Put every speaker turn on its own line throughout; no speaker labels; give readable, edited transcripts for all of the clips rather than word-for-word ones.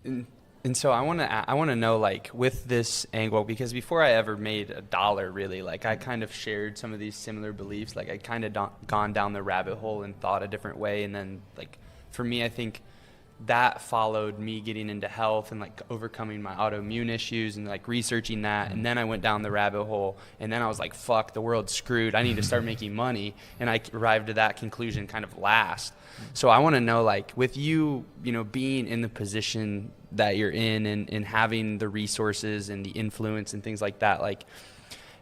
And so I want to know, like, with this angle, because before I ever made a dollar, really, like, I kind of shared some of these similar beliefs. Like, I kind of gone down the rabbit hole and thought a different way. And then, like, for me, I think that followed me getting into health and, like, overcoming my autoimmune issues and, like, researching that. And then I went down the rabbit hole, and then I was like, fuck, the world's screwed. I need to start making money. And I arrived at that conclusion kind of last. So I want to know, like, with you, being in the position that you're in, and having the resources and the influence and things like that, like,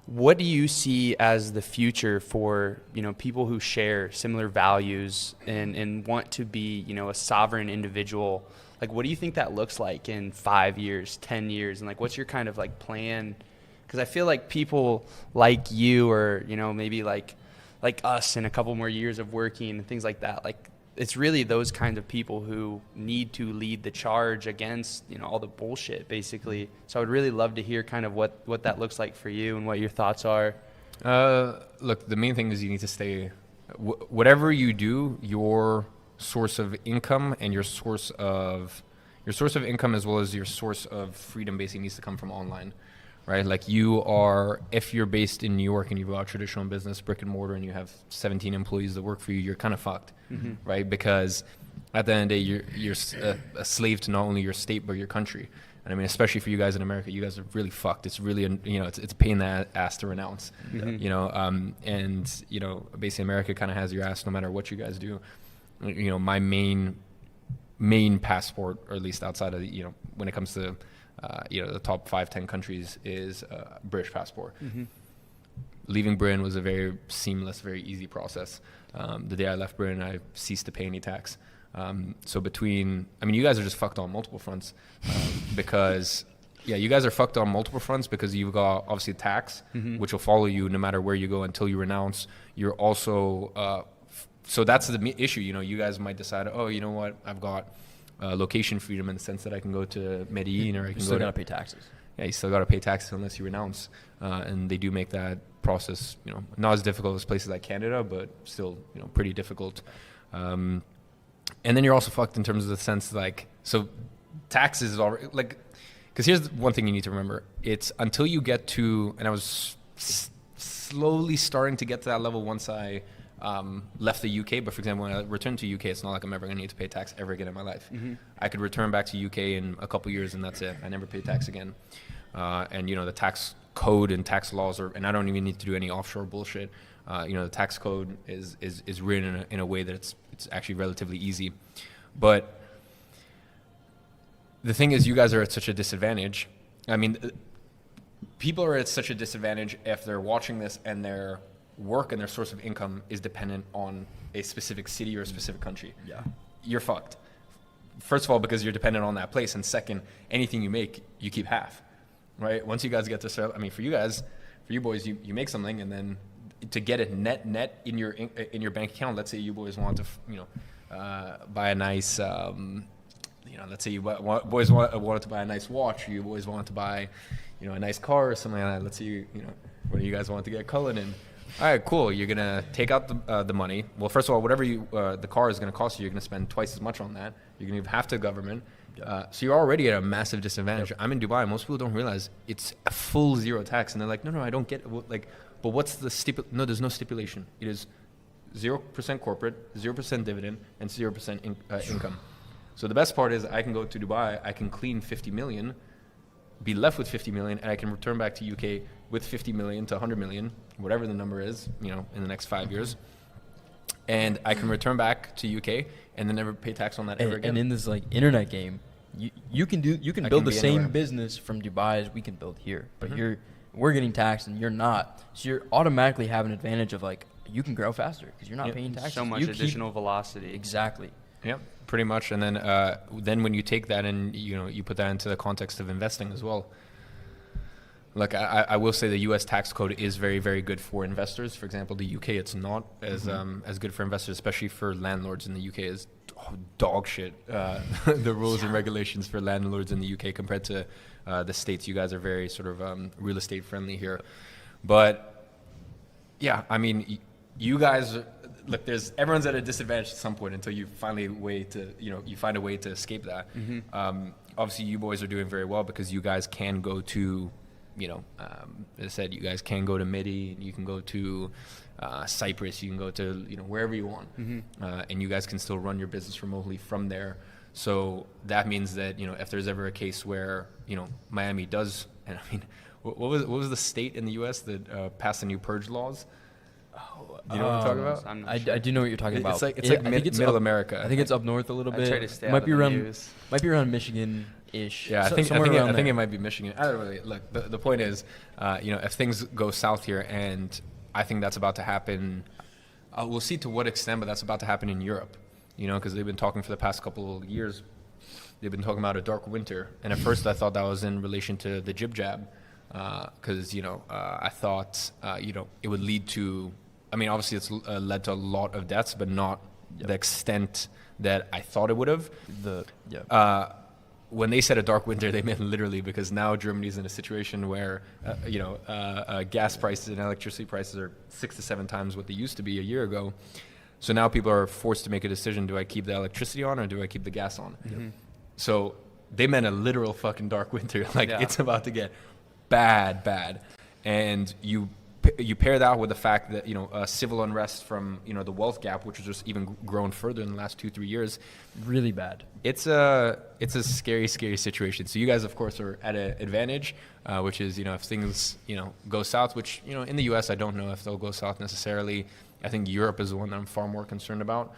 what do you see as the future for, people who share similar values and want to be, a sovereign individual? Like, what do you think that looks like in 5 years, 10 years? And, like, what's your kind of, like, plan? Because I feel like people like you, or, maybe like us in a couple more years of working and things like that, like, it's really those kinds of people who need to lead the charge against, all the bullshit, basically. So I would really love to hear kind of what that looks like for you and what your thoughts are.
Look, the main thing is you need to stay, whatever you do, your source of income and your source of income, as well as your source of freedom, basically needs to come from online. Right? Like, if you're based in New York and you've got a traditional business, brick and mortar, and you have 17 employees that work for you, you're kind of fucked, right? Because at the end of the day, you're a slave to not only your state, but your country. And I mean, especially for you guys in America, you guys are really fucked. It's really, it's a pain in the ass to renounce, basically America kind of has your ass no matter what you guys do. My main passport, or at least outside of, when it comes to, the top 5-10 countries, is British passport. Leaving Britain was a very seamless, very easy process. The day I left Britain, I ceased to pay any tax. So you guys are just fucked on multiple fronts, because you guys are fucked on multiple fronts because you've got obviously tax, which will follow you no matter where you go until you renounce. You're also, so that's the issue. You guys might decide, oh, you know what, I've got location freedom in the sense that I can go to Medellin, or I can
you still got to pay taxes.
Yeah, you still got to pay taxes unless you renounce. And they do make that process, not as difficult as places like Canada, but still, pretty difficult. And then you're also fucked in terms of the sense, like, so taxes is already, like, because here's one thing you need to remember. It's until you get to, and I was slowly starting to get to that level once I left the UK, but for example, when I returned to UK, it's not like I'm ever going to need to pay tax ever again in my life. I could return back to UK in a couple years, and that's it. I never pay tax again. And the tax code and tax laws and I don't even need to do any offshore bullshit. The tax code is written in a way that it's actually relatively easy. But the thing is, you guys are at such a disadvantage. I mean, people are at such a disadvantage if they're watching this and their work and their source of income is dependent on a specific city or a specific country. Yeah, you're fucked. First of all, because you're dependent on that place, and second, anything you make, you keep half, right? Once you guys get to start, for you boys, you make something, and then to get it net in your bank account. Let's say you boys want to, buy a nice, let's say you boys wanted to buy a nice watch, or you boys wanted to buy, a nice car or something like that. Let's say what do you guys want to get Cullinan? All right, cool. You're gonna take out the money. Well, first of all, whatever the car is gonna cost you, you're gonna spend twice as much on that. You're gonna give half to the government. So you're already at a massive disadvantage. I'm in Dubai. Most people don't realize it's a full zero tax, and they're like, no, I don't get it. Like, but what's the No, there's no stipulation. It is 0% corporate, 0% dividend, and 0% income. So the best part is I can go to Dubai, I can clean 50 million, be left with 50 million, and I can return back to UK with 50 million to 100 million, whatever the number is, in the next 5 years. And I can return back to UK and then never pay tax on that ever again.
And in this like internet game, you can build the same business from Dubai as we can build here, but we're getting taxed and you're not. So you're automatically have an advantage of like you can grow faster because you're not paying taxes.
So much additional velocity.
Exactly.
Yep, pretty much. And then when you take that and you put that into the context of investing as well. Like I will say the U.S. tax code is very, very good for investors. For example, the UK, it's not as good for investors, especially for landlords in the UK is dog shit. The rules and regulations for landlords in the UK compared to the States. You guys are very sort of real estate friendly here. But yeah, I mean, you guys, look, everyone's at a disadvantage at some point until you finally find a way to escape that. obviously you boys are doing very well because you guys can go to, as I said, you guys can go to Midi, you can go to Cyprus, you can go to wherever you want, and you guys can still run your business remotely from there. So that means that if there's ever a case where Miami does, and I mean, what was the state in the U.S. that passed the new purge laws? Do you know what I'm talking about?
I do know what you're talking about.
It's like middle America.
I think it's up north a little bit.
I try to stay
might
out
be
of the
around
news.
might be around Michigan-ish.
Yeah, I think
somewhere
it might be Michigan. I don't really look. The point is, if things go south here, and I think that's about to happen. We'll see to what extent, but that's about to happen in Europe. Because they've been talking for the past couple of years. They've been talking about a dark winter, and at first I thought that was in relation to the jib jab, because I thought it would lead to. I mean, obviously it's led to a lot of deaths, but not the extent that I thought it would have. When they said a dark winter, they meant literally, because now Germany's in a situation where gas prices and electricity prices are 6 to 7 times what they used to be a year ago. So now people are forced to make a decision: do I keep the electricity on or do I keep the gas on? So they meant a literal fucking dark winter. It's about to get bad, and you pair that with the fact that civil unrest from the wealth gap, which has just even grown further in the last 2-3 years,
really bad.
It's a scary situation. So you guys, of course, are at an advantage, which is if things go south, which in the U.S. I don't know if they'll go south necessarily. I think Europe is the one that I'm far more concerned about.